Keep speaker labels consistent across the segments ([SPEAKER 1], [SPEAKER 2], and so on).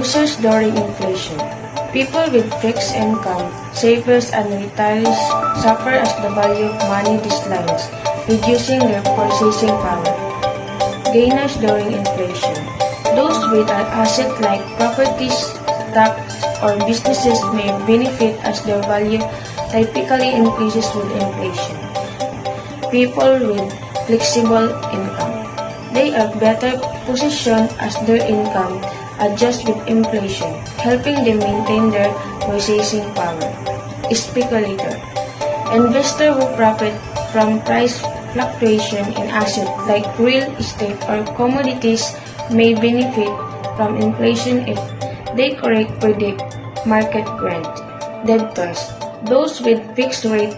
[SPEAKER 1] Losers during inflation. People with fixed income, savers and retirees suffer as the value of money declines, reducing their purchasing power. Gainers during inflation. Those with an asset like properties, stocks, or businesses may benefit as their value typically increases with inflation. People with flexible income. They are better positioned as their income adjusts with inflation, helping them maintain their purchasing power. Speculator. Investor who profit from price fluctuation in assets like real estate or commodities may benefit from inflation if they correctly predict market trend. Debtors. Those with fixed rate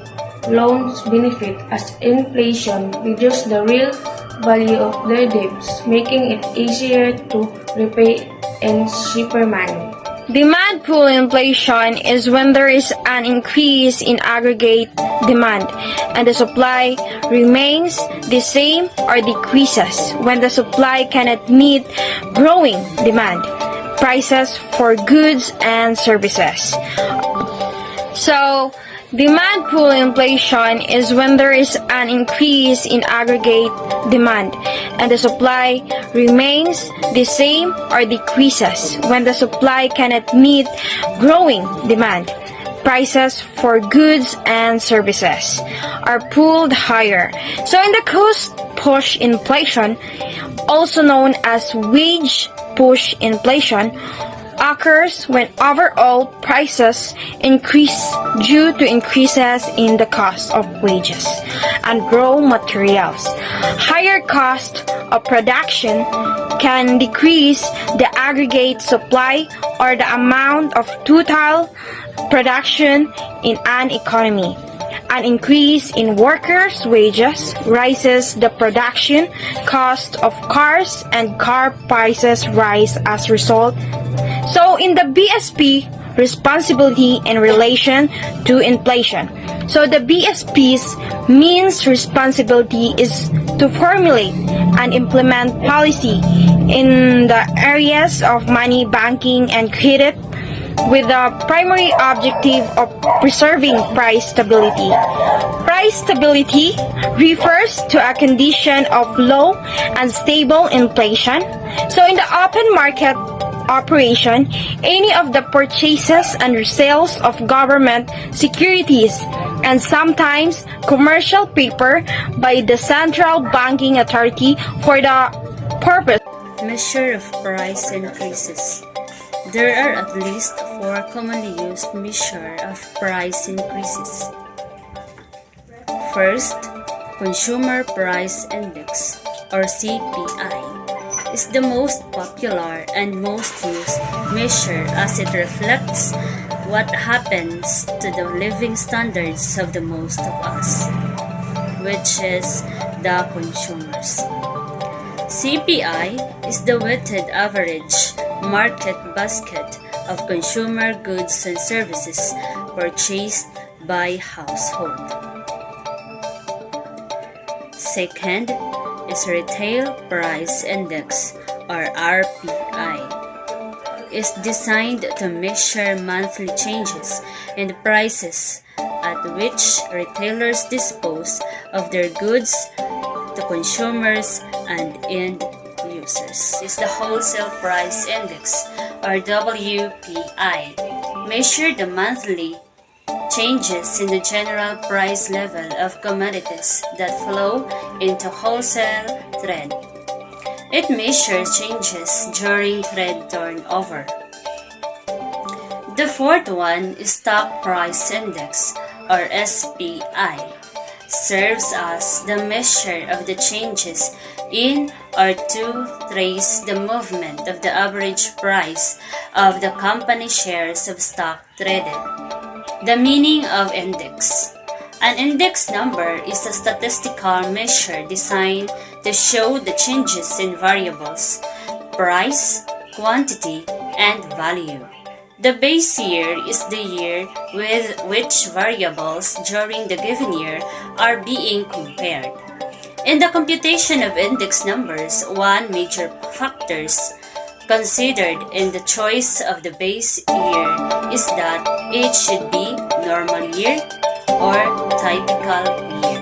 [SPEAKER 1] loans benefit as inflation reduces the real value of their debts, making it easier to repay and cheaper money.
[SPEAKER 2] Demand pull inflation is when there is an increase in aggregate demand and the supply remains the same or decreases when the supply cannot meet growing demand. Prices for goods and services. So, demand pull inflation is when there is an increase in aggregate demand and the supply remains the same or decreases when the supply cannot meet growing demand. Prices for goods and services are pulled higher. So in the cost push inflation, also known as wage push inflation, occurs when overall prices increase due to increases in the cost of wages and raw materials. Higher cost of production can decrease the aggregate supply or the amount of total production in an economy. An increase in workers' wages rises the production cost of cars and car prices rise as a result. So in the BSP, responsibility in relation to inflation. So the BSP's means responsibility is to formulate and implement policy in the areas of money, banking, and credit with the primary objective of preserving price stability. Price stability refers to a condition of low and stable inflation. So in the open market operation, any of the purchases and sales of government securities and sometimes commercial paper by the Central Banking Authority for the purpose
[SPEAKER 3] Measure of price increases. There are at least 4 commonly used measures of price increases. First, Consumer Price Index, or CPI, is the most popular and most used measure as it reflects what happens to the living standards of the most of us, which is the consumers. CPI is the weighted average market basket of consumer goods and services purchased by household. Second is Retail Price Index, or RPI. Is designed to measure monthly changes in the prices at which retailers dispose of their goods to consumers and end users. Is the Wholesale Price Index, or WPI. Measure the monthly changes in the general price level of commodities that flow into wholesale trade. It measures changes during trade turnover. The fourth one is Stock Price Index, or SPI. Serves as the measure of the changes in or to trace the movement of the average price of the company shares of stock traded. The meaning of index. An index number is a statistical measure designed to show the changes in variables, price, quantity, and value. The base year is the year with which variables during the given year are being compared. In the computation of index numbers, one major factors considered in the choice of the base year is that it should be normal year or typical year.